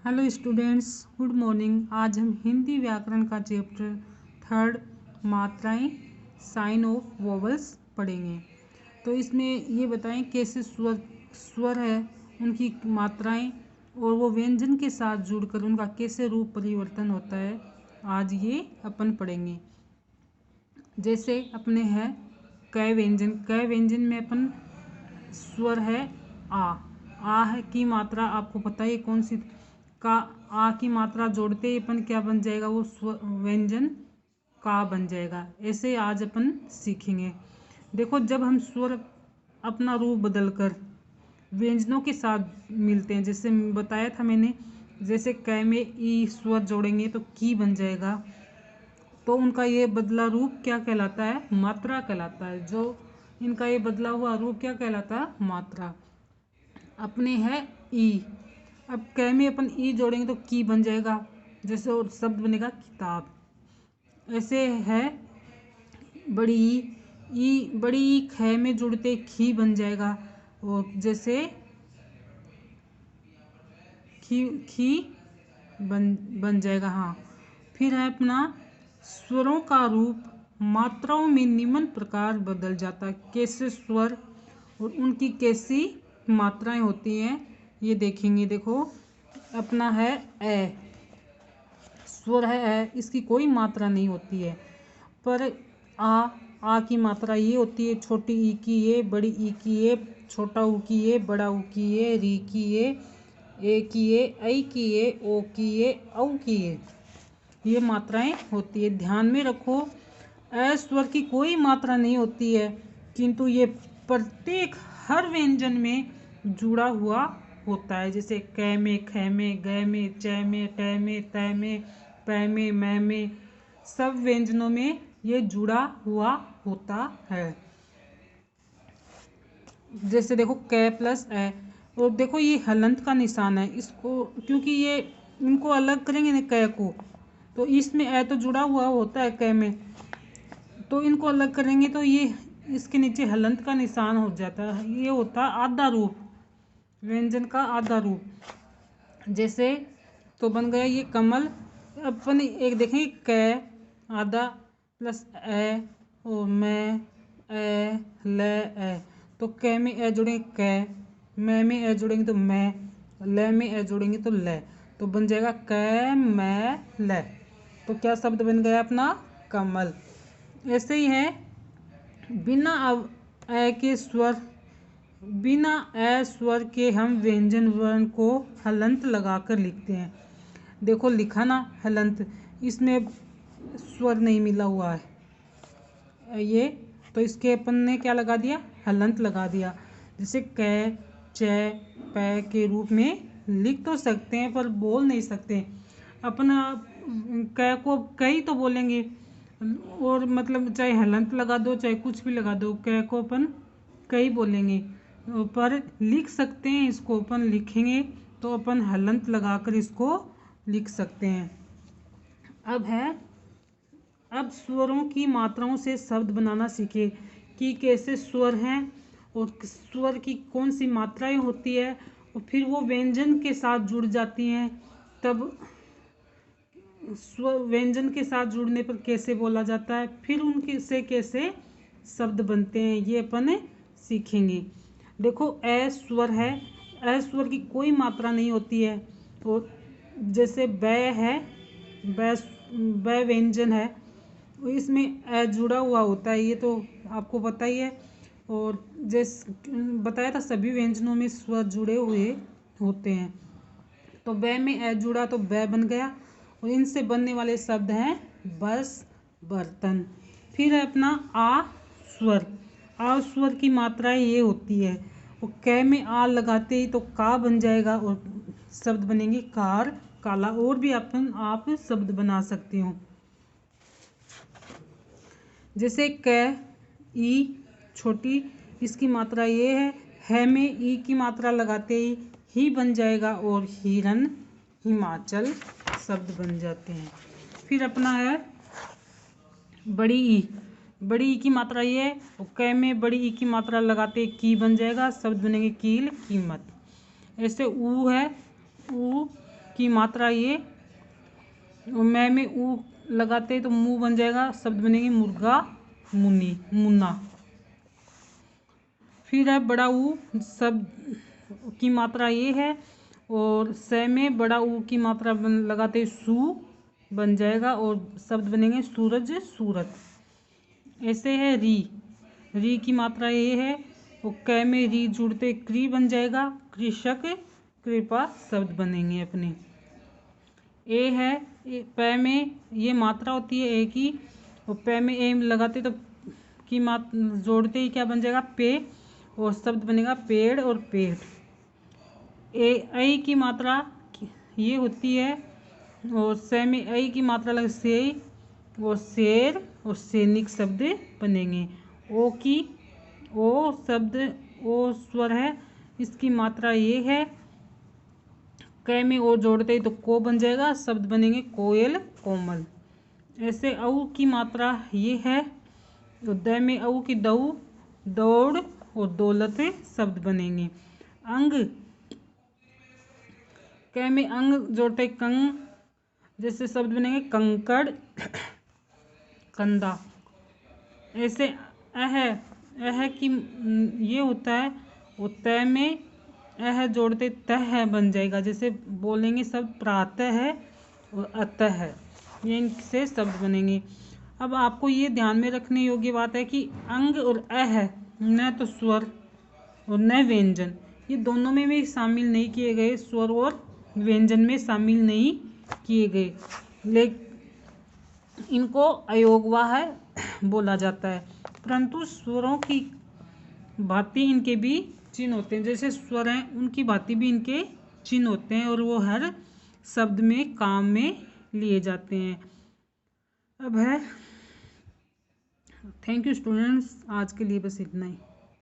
Hello students, good morning. आज हम हिंदी व्याकरण का चैप्टर 3 मात्राएं साइन ऑफ वोवेल्स पढ़ेंगे। तो इसमें ये बताएं कैसे स्वर है, उनकी मात्राएं और वो व्यंजन के साथ जुड़कर उनका कैसे रूप परिवर्तन होता है, आज ये अपन पढ़ेंगे। जैसे अपने है क व्यंजन। क व्यंजन में अपन स्वर है आ है की मात्रा आपको पता है कौन सी, का आ की मात्रा जोड़ते ही अपन क्या बन जाएगा, वो स्वर व्यंजन का बन जाएगा। ऐसे आज अपन सीखेंगे। देखो, जब हम स्वर अपना रूप बदलकर व्यंजनों के साथ मिलते हैं, जैसे बताया था मैंने, जैसे क में ई स्वर जोड़ेंगे तो की बन जाएगा, तो उनका ये बदला रूप क्या कहलाता है, मात्रा कहलाता है। जो इनका ये बदला हुआ रूप क्या कहलाता है, मात्रा। अपने है ई, अब क में अपन ई जोड़ेंगे तो की बन जाएगा, जैसे और शब्द बनेगा किताब। ऐसे है बड़ी ई, बड़ी ई ख में जुड़ते खी बन जाएगा, और जैसे खी बन जाएगा। हाँ, फिर है अपना स्वरों का रूप मात्राओं में निम्न प्रकार बदल जाता है। कैसे स्वर और उनकी कैसी मात्राएं होती हैं ये देखेंगे। देखो, अपना है ए, स्वर है ए, इसकी कोई मात्रा नहीं होती है, पर आ की मात्रा ये होती है, छोटी ई की ये, बड़ी ई की ये, छोटा ऊ की ये, बड़ा ऊ की ये, री की ये, ए की ये, ऐ की ये, ओ की ये, औ की ये मात्राएं होती है। ध्यान में रखो, ए स्वर की कोई मात्रा नहीं होती है, किंतु ये प्रत्येक हर व्यंजन में जुड़ा हुआ होता है। जैसे क में, ख में, ग में, च में, ट में, त में, प में, म में, सब व्यंजनों में ये जुड़ा हुआ होता है। जैसे देखो क प्लस ए, और देखो ये हलंत का निशान है, इसको क्योंकि ये इनको अलग करेंगे ना क को, तो इसमें ए तो जुड़ा हुआ होता है क में, तो इनको अलग करेंगे तो ये इसके नीचे हलंत का निशान हो जाता है। ये होता है आधा रूप, व्यंजन का आधा रूप। जैसे तो बन गया ये कमल। अपन एक देखेंगे क आधा प्लस ए और मैं ए ल ए, तो क में ए जोड़ेंगे क, मैं में ए जोड़ेंगे तो मैं, ल में ए जोड़ेंगे तो ल, तो बन जाएगा क मैं ल। तो क्या शब्द बन गया अपना, कमल। ऐसे ही है बिना ए के स्वर, बिना ए स्वर के हम व्यंजन वर्ण को हलंत लगाकर लिखते हैं। देखो लिखा ना हलंत, इसमें स्वर नहीं मिला हुआ है ये, तो इसके अपन ने क्या लगा दिया, हलंत लगा दिया। जैसे क च प के रूप में लिख तो सकते हैं पर बोल नहीं सकते। अपना क को कई तो बोलेंगे, और मतलब चाहे हलंत लगा दो चाहे कुछ भी लगा दो, क को अपन कई बोलेंगे, पर लिख सकते हैं। इसको अपन लिखेंगे तो अपन हलंत लगाकर इसको लिख सकते हैं। अब स्वरों की मात्राओं से शब्द बनाना सीखे कि कैसे स्वर हैं और स्वर की कौन सी मात्राएं होती है, और फिर वो व्यंजन के साथ जुड़ जाती हैं, तब स्वर व्यंजन के साथ जुड़ने पर कैसे बोला जाता है, फिर उनके से कैसे शब्द बनते हैं, ये अपन सीखेंगे। देखो ए स्वर है, ए स्वर की कोई मात्रा नहीं होती है, और जैसे बै है, बै व्यंजन है, इसमें ए जुड़ा हुआ होता है, ये तो आपको पता ही है। और जैसे बताया था सभी व्यंजनों में स्वर जुड़े हुए होते हैं, तो बै में ए जुड़ा तो बै बन गया, और इनसे बनने वाले शब्द हैं बस, बर्तन। फिर है अपना आ स्वर। आ स्वर की मात्राएं ये होती है, और क में आ लगाते ही तो का बन जाएगा, और शब्द बनेंगे कार, काला। और भी अपन आप शब्द बना सकते हो, जैसे क ई छोटी, इसकी मात्रा ये है में ई की मात्रा लगाते ही बन जाएगा, और हिरन, हिमाचल शब्द बन जाते हैं। फिर अपना है बड़ी ई, बड़ी ई की मात्रा ये है, और क में बड़ी ई की मात्रा लगाते की बन जाएगा, शब्द बनेंगे कील, कीमत। ऐसे ऊ है, ऊ की मात्रा ये, मैं में ऊ लगाते तो मुंह बन जाएगा, शब्द बनेंगे मुर्गा मुन्नी मुन्ना। फिर है बड़ा ऊ, शब्द की मात्रा ये है, और से में बड़ा ऊ की मात्रा लगाते सू बन जाएगा और शब्द बनेंगे सूरज सूरत। ऐसे है री की मात्रा ये है, और कै में री जुड़ते क्री बन जाएगा, कृषक कृपा शब्द बनेंगे अपने। ए है, पै में ये मात्रा होती है ए की, और पै में ए लगाते तो की जोड़ते ही क्या बन जाएगा पे, और शब्द बनेगा पेड़ और पेट। ऐ की मात्रा ये होती है, और से में ऐ की मात्रा लगे से, और शेर और सैनिक शब्द बनेंगे। ओ की ओ शब्द ओ स्वर है, इसकी मात्रा ये है, कै में ओ जोड़ते ही तो को बन जाएगा, शब्द बनेंगे कोयल कोमल। ऐसे औ की मात्रा ये है, तो द में औ की दऊ दौड़ और दौलत शब्द बनेंगे। अंग, कै में अंग जोड़ते कंग, जैसे शब्द बनेंगे कंकड़ कंदा। ऐसे अह की ये होता है, वो तय में अह जोड़ते तह बन जाएगा, जैसे बोलेंगे शब्द प्रातः है और अतः है, ये इनसे शब्द बनेंगे। अब आपको ये ध्यान में रखने योग्य बात है कि अंग और अह न तो स्वर और न व्यंजन, ये दोनों में भी शामिल नहीं किए गए, स्वर और व्यंजन में शामिल नहीं किए गए, लेकिन इनको अयोगवाह बोला जाता है। परंतु स्वरों की भांति इनके भी चिन्ह होते हैं, जैसे स्वर हैं उनकी भांति भी इनके चिन्ह होते हैं, और वो हर शब्द में काम में लिए जाते हैं। अब है, थैंक यू स्टूडेंट्स, आज के लिए बस इतना ही।